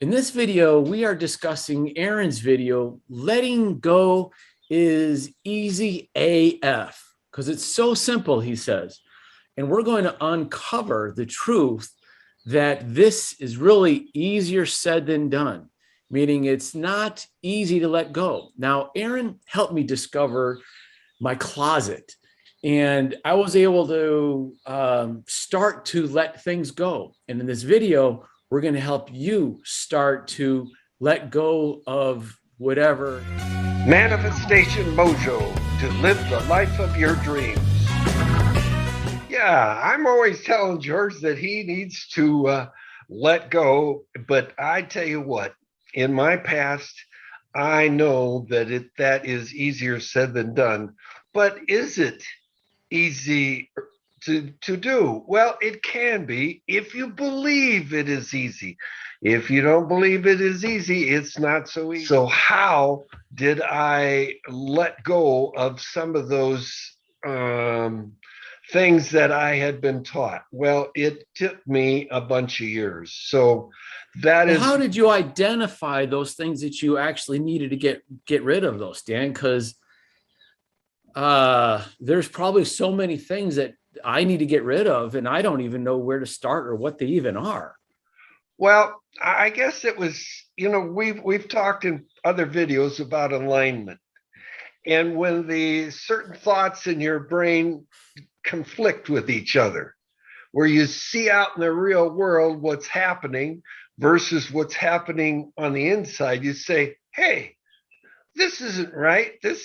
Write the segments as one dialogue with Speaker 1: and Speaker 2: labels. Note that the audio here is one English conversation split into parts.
Speaker 1: In this video, we are discussing Aaron's video, Letting Go is Easy AF, because it's so simple, he says. And we're going to uncover the truth that this is really easier said than done, meaning it's not easy to let go. Now, Aaron helped me discover my closet, and I was able to start to let things go. And in this video, we're going to help you start to let go of whatever.
Speaker 2: Manifestation Mojo to live the life of your dreams. Yeah, I'm always telling George that he needs to let go. But I tell you what, in my past, I know that that is easier said than done. But is it easy to do? Well, it can be if you believe it is easy. If you don't believe it is easy, it's not so easy. So how did I let go of some of those things that I had been taught? Well, it took me a bunch of years. So
Speaker 1: How did you identify those things that you actually needed to get rid of those, Dan? Because there's probably so many things that I need to get rid of, and I don't even know where to start or what they even are.
Speaker 2: Well, I guess it was, we've talked in other videos about alignment. And when the certain thoughts in your brain conflict with each other, where you see out in the real world what's happening versus what's happening on the inside, you say, hey, this isn't right. It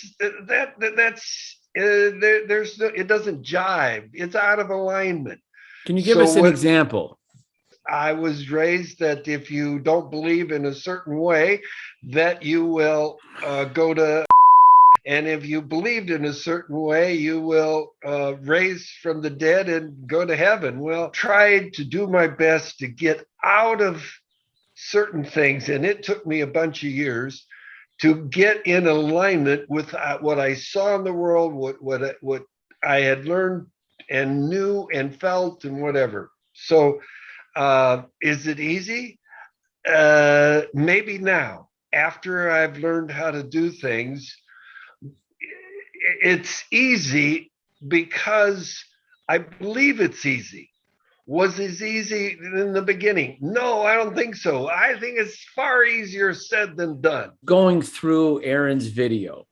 Speaker 2: doesn't jive. It's out of alignment.
Speaker 1: Can you give us an example?
Speaker 2: I was raised that if you don't believe in a certain way, that you will go to, and if you believed in a certain way, you will raise from the dead and go to heaven. Well, tried to do my best to get out of certain things, and it took me a bunch of years to get in alignment with what I saw in the world, what I had learned and knew and felt and whatever. So is it easy? Maybe now, after I've learned how to do things, it's easy because I believe it's easy. Was it easy in the beginning? No, I don't think so. I think it's far easier said than done.
Speaker 1: Going through Aaron's video,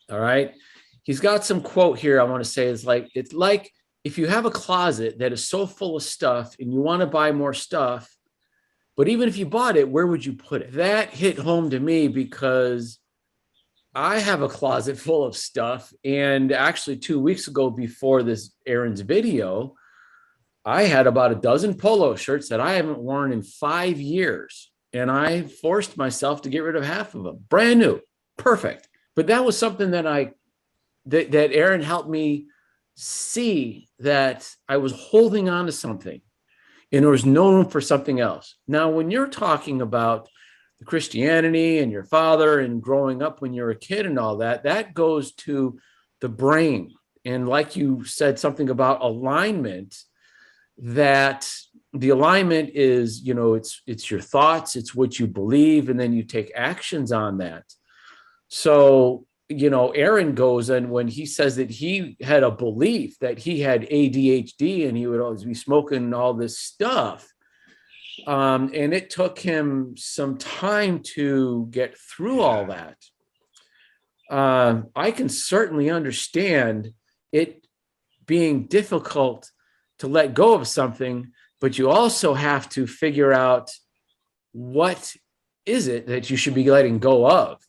Speaker 1: all right? He's got some quote here I want to say. It's like if you have a closet that is so full of stuff and you want to buy more stuff, but even if you bought it, where would you put it? That hit home to me because I have a closet full of stuff. And actually 2 weeks ago, before this Aaron's video, I had about a dozen polo shirts that I haven't worn in 5 years. And I forced myself to get rid of half of them. Brand new, perfect. But that was something that Aaron helped me see, that I was holding on to something and there was no room for something else. Now, when you're talking about the Christianity and your father and growing up when you're a kid and all that, that goes to the brain. And like you said, something about alignment, that the alignment is, it's your thoughts, it's what you believe, and then you take actions on that. So, Aaron goes, and when he says that he had a belief that he had ADHD and he would always be smoking all this stuff, and it took him some time to get through all that. I can certainly understand it being difficult to let go of something, but you also have to figure out what is it that you should be letting go of.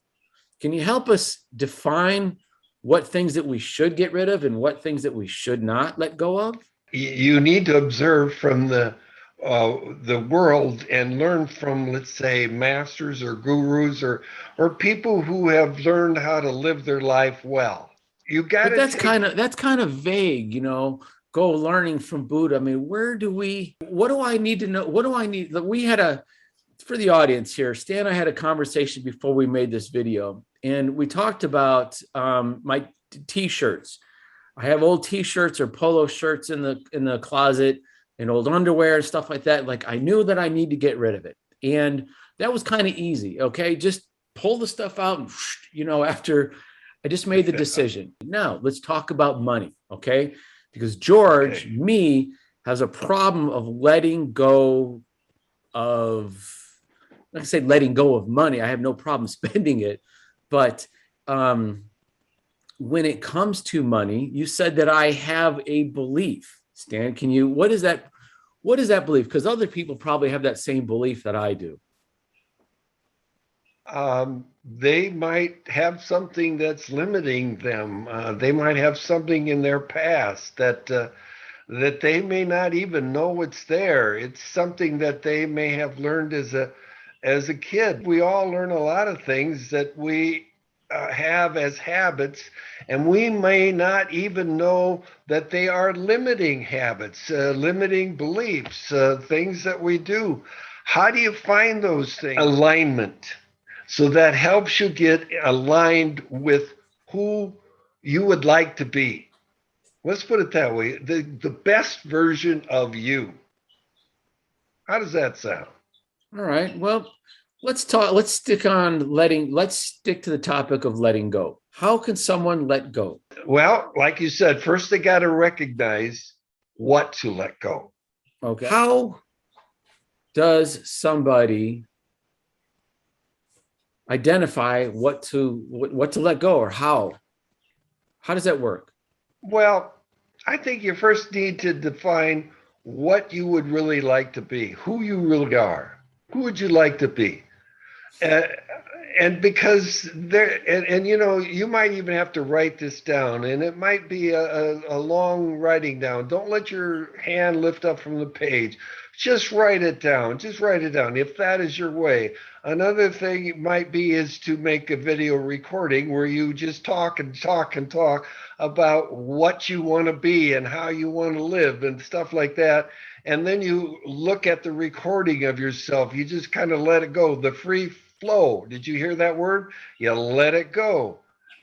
Speaker 1: Can you help us define what things that we should get rid of and what things that we should not let go of?
Speaker 2: You need to observe from the world and learn from, let's say, masters or gurus or people who have learned how to live their life well. You got to.
Speaker 1: That's kind of vague, Go learning from Buddha. I mean, what do I need to know? What do I need? For the audience here, Stan and I had a conversation before we made this video, and we talked about my t-shirts. I have old t-shirts or polo shirts in the closet and old underwear and stuff like that. Like, I knew that I need to get rid of it. And That was kind of easy. Okay. Just pull the stuff out and, after I just made the decision. Now let's talk about money. Okay. Because George,
Speaker 2: Okay.
Speaker 1: me, has a problem of letting go of, like I say, letting go of money. I have no problem spending it. But when it comes to money, you said that I have a belief. Stan, what is that? What is that belief? Because other people probably have that same belief that I do.
Speaker 2: They might have something that's limiting them. They might have something in their past that they may not even know it's there. It's something that they may have learned as a kid. We all learn a lot of things that we have as habits, and we may not even know that they are limiting habits, limiting beliefs, things that we do. How do you find those things? Alignment. So that helps you get aligned with who you would like to be. Let's put it that way. The best version of you. How does that sound?
Speaker 1: All right. Well, let's stick to the topic of letting go. How can someone let go?
Speaker 2: Well, like you said, first they got to recognize what to let go.
Speaker 1: Okay. How does somebody identify what to let go, or how does that work?
Speaker 2: Well, I think you first need to define what you would really like to be, who you really are. Who would you like to be? Uh, and because there, and you might even have to write this down, and it might be a long writing down. Don't let your hand lift up from the page. Just write it down. Just write it down if that is your way. Another thing it might be is to make a video recording where you just talk and talk and talk about what you want to be and how you want to live and stuff like that. And then you look at the recording of yourself. You just kind of let it go. The free flow. Did you hear that word? You let it go.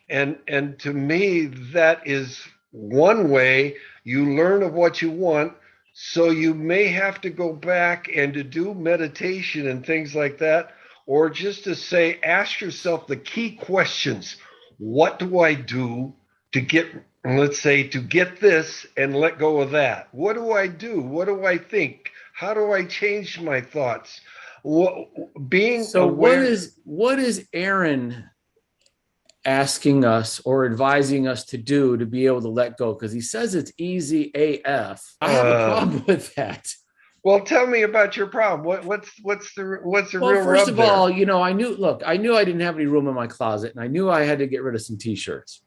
Speaker 2: And to me, that is one way you learn of what you want. So you may have to go back and to do meditation and things like that, or just to say, ask yourself the key questions. What do I do to get, let's say, to get this and let go of that? What do I do? What do I think? How do I change my thoughts? Being
Speaker 1: So
Speaker 2: aware.
Speaker 1: what is Aaron asking us or advising us to do to be able to let go? Because he says it's easy AF. I have a problem with that.
Speaker 2: Well, tell me about your problem. What's the
Speaker 1: Well,
Speaker 2: real
Speaker 1: first
Speaker 2: rub
Speaker 1: of all,
Speaker 2: there?
Speaker 1: I knew I didn't have any room in my closet, and I knew I had to get rid of some t-shirts.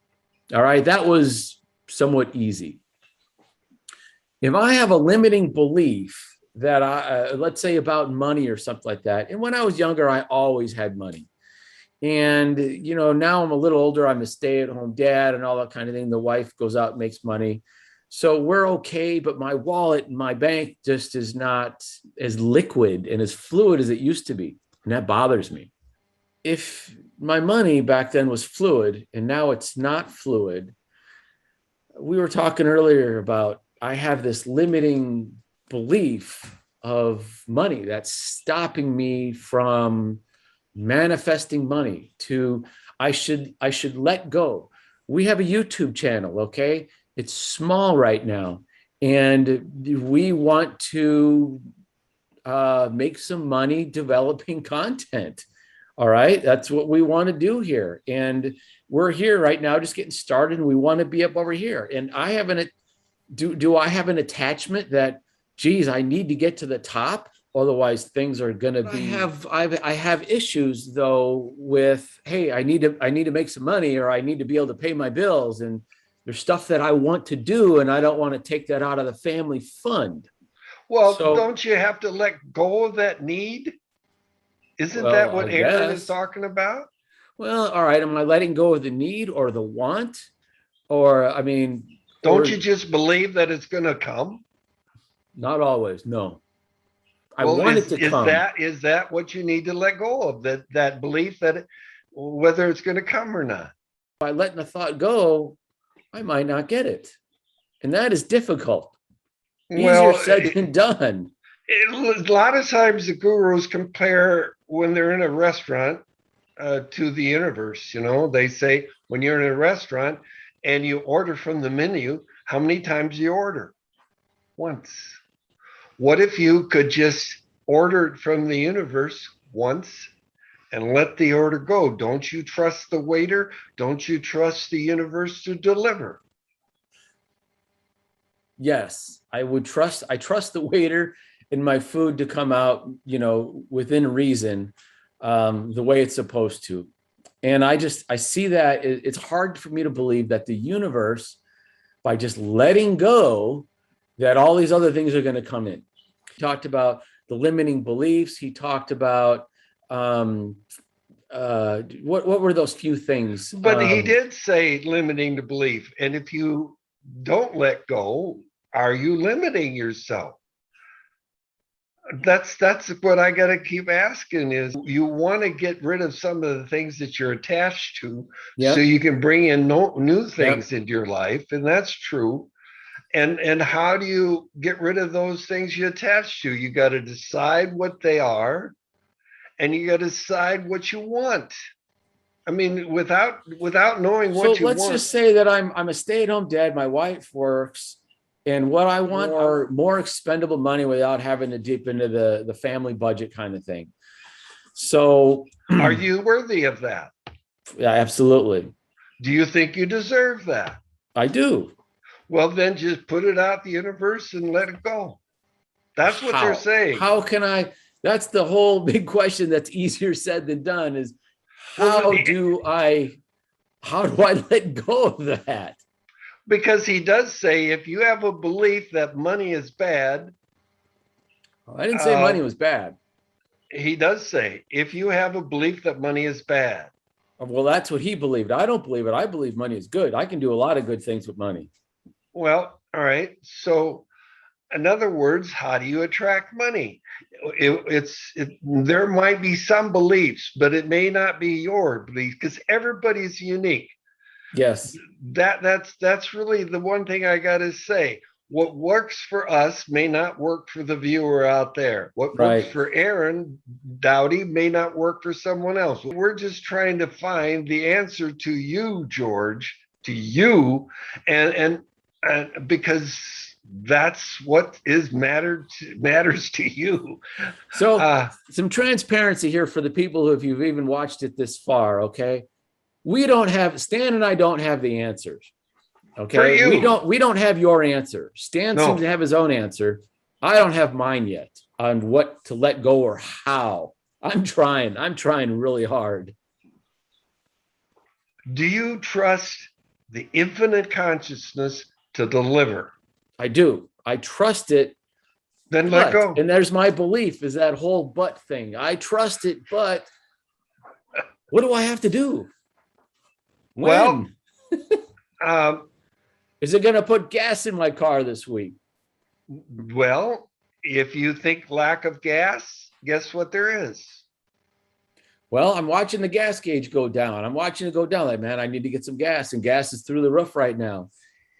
Speaker 1: All right, that was somewhat easy. If I have a limiting belief that let's say about money or something like that, and when I was younger, I always had money. And, now I'm a little older. I'm a stay-at-home dad and all that kind of thing. The wife goes out and makes money. So we're okay, but my wallet and my bank just is not as liquid and as fluid as it used to be. And that bothers me. If my money back then was fluid and now it's not fluid, we were talking earlier about I have this limiting belief of money that's stopping me from manifesting money. I should let go. We have a YouTube channel, okay? It's small right now, and we want to make some money developing content. All right, that's what we want to do here, and we're here right now, just getting started, and we want to be up over here. And I haven't. Do I have an attachment that, geez, I need to get to the top? Otherwise, things are going to be. I have issues though with, hey, I need to make some money, or I need to be able to pay my bills, and there's stuff that I want to do, and I don't want to take that out of the family fund.
Speaker 2: Well,
Speaker 1: So,
Speaker 2: don't you have to let go of that need? Isn't that
Speaker 1: well, I
Speaker 2: what Aaron is
Speaker 1: guess.
Speaker 2: talking about?
Speaker 1: Well, all right. Am I letting go of the need or the want, or I mean,
Speaker 2: Don't
Speaker 1: or
Speaker 2: you just believe that it's going to come?
Speaker 1: not always? No, I
Speaker 2: Well,
Speaker 1: want it
Speaker 2: is
Speaker 1: to
Speaker 2: is
Speaker 1: come.
Speaker 2: that is that what you need to let go of, that belief that whether it's going to come or not?
Speaker 1: By letting the thought go, I might not get it. And that is difficult. Easier
Speaker 2: Well,
Speaker 1: said than done.
Speaker 2: A lot of times the gurus compare when they're in a restaurant to the universe. You know, they say when you're in a restaurant and you order from the menu, how many times do you order? Once. What if you could just order it from the universe once and let the order go? Don't you trust the waiter? Don't you trust the universe to deliver?
Speaker 1: Yes, I trust the waiter and my food to come out, within reason, the way it's supposed to. And I see that it's hard for me to believe that the universe, by just letting go, that all these other things are going to come in. He talked about the limiting beliefs. He talked about what were those few things?
Speaker 2: But he did say limiting the belief. And if you don't let go, are you limiting yourself? That's what I got to keep asking is you want to get rid of some of the things that you're attached to so
Speaker 1: Yep.
Speaker 2: you can bring in new things
Speaker 1: Yep.
Speaker 2: into your life, and that's true. And how do you get rid of those things you attach to? You got to decide what they are, and you got to decide what you want. I mean, without knowing
Speaker 1: So
Speaker 2: what you
Speaker 1: let's
Speaker 2: want.
Speaker 1: just say that I'm a stay-at-home dad. My wife works, and what I want are more expendable money without having to dip into the family budget kind of thing. So
Speaker 2: Are you worthy of that?
Speaker 1: yeah, absolutely.
Speaker 2: Do you think you deserve that?
Speaker 1: I do.
Speaker 2: Well, then just put it out the universe and let it go. That's what they're
Speaker 1: How?
Speaker 2: saying.
Speaker 1: How can I? That's the whole big question that's easier said than done is
Speaker 2: Well,
Speaker 1: how do I let go of that?
Speaker 2: because he does say if you have a belief that money is bad,
Speaker 1: I didn't say money was bad.
Speaker 2: he does say if you have a belief that money is bad.
Speaker 1: Well, that's what he believed. I don't believe it. I believe money is good. I can do a lot of good things with money.
Speaker 2: Well, all right. So, in other words, how do you attract money? There might be some beliefs, but it may not be your belief because everybody's unique.
Speaker 1: Yes.
Speaker 2: That's really the one thing I got to say. What works for us may not work for the viewer out there. What works
Speaker 1: Right.
Speaker 2: for Aaron Doughty may not work for someone else. We're just trying to find the answer to you, George, to you, and because that's what matters to you.
Speaker 1: So some transparency here for the people who, if you've even watched it this far, okay? Stan and I don't have the answers. Okay. We don't have your answer. Stan seems to have his own answer. I don't have mine yet on what to let go or how. I'm trying really hard.
Speaker 2: Do you trust the infinite consciousness to deliver?
Speaker 1: I do. I trust it.
Speaker 2: Then let go.
Speaker 1: And there's my belief is that whole but thing. I trust it, but what do I have to do? When?
Speaker 2: Well,
Speaker 1: is it going to put gas in my car this week?
Speaker 2: Well, if you think lack of gas, guess what there is?
Speaker 1: Well, I'm watching the gas gauge go down. I'm watching it go down. Like, man, I need to get some gas, and gas is through the roof right now.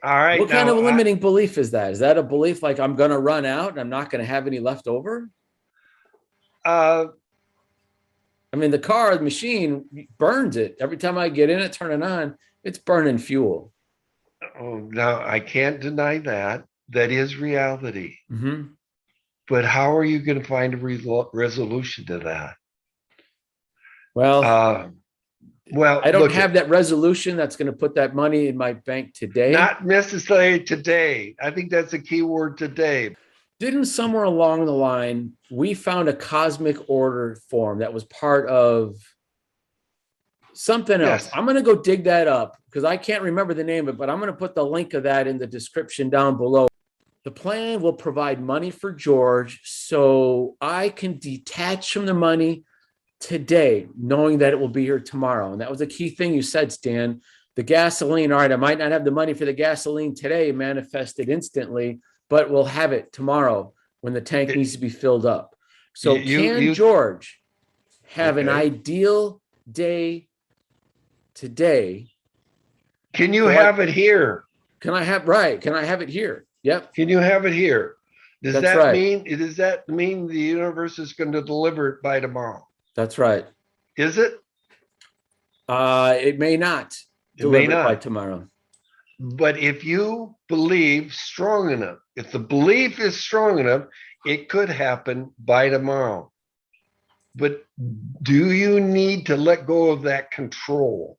Speaker 2: All right.
Speaker 1: What kind of limiting belief is that? Is that a belief like I'm going to run out and I'm not going to have any left over? I mean, the machine burns it. Every time I get in it, turn it on, it's burning fuel.
Speaker 2: Oh, no, I can't deny that. That is reality.
Speaker 1: Mm-hmm.
Speaker 2: But how are you going to find a resolution to that?
Speaker 1: Well, I don't have that resolution that's going to put that money in my bank today.
Speaker 2: Not necessarily today. I think that's a key word, today.
Speaker 1: Didn't somewhere along the line, we found a cosmic order form that was part of something else? Yes. I'm going to go dig that up because I can't remember the name of it, but I'm going to put the link of that in the description down below. The plan will provide money for George so I can detach from the money today, knowing that it will be here tomorrow. And that was a key thing you said, Stan. The gasoline, all right, I might not have the money for the gasoline today manifested instantly, but we'll have it tomorrow when the tank needs to be filled up. So George have an ideal day today?
Speaker 2: Can you have it here?
Speaker 1: Can I have it here? Yep.
Speaker 2: Can you have it here?
Speaker 1: That's right.
Speaker 2: Does that mean the universe is going to deliver it by tomorrow?
Speaker 1: That's right.
Speaker 2: Is it?
Speaker 1: It may not
Speaker 2: It may
Speaker 1: deliver it by
Speaker 2: not.
Speaker 1: tomorrow.
Speaker 2: But if you believe strong enough, if the belief is strong enough, it could happen by tomorrow. But do you need to let go of that control?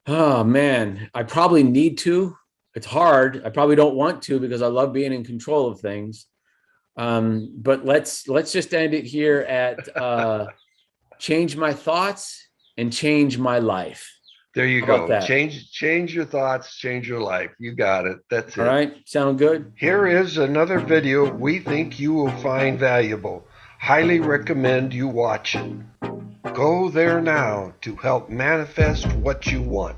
Speaker 1: Oh man, I probably need to. It's hard. I probably don't want to because I love being in control of things. But let's just end it here at change my thoughts and change my life.
Speaker 2: There you
Speaker 1: How about
Speaker 2: go.
Speaker 1: that?
Speaker 2: Change your thoughts, change your life. You got it. That's
Speaker 1: All
Speaker 2: it.
Speaker 1: right. Sound good?
Speaker 2: Here is another video we think you will find valuable. Highly recommend you watch it. Go there now to help manifest what you want.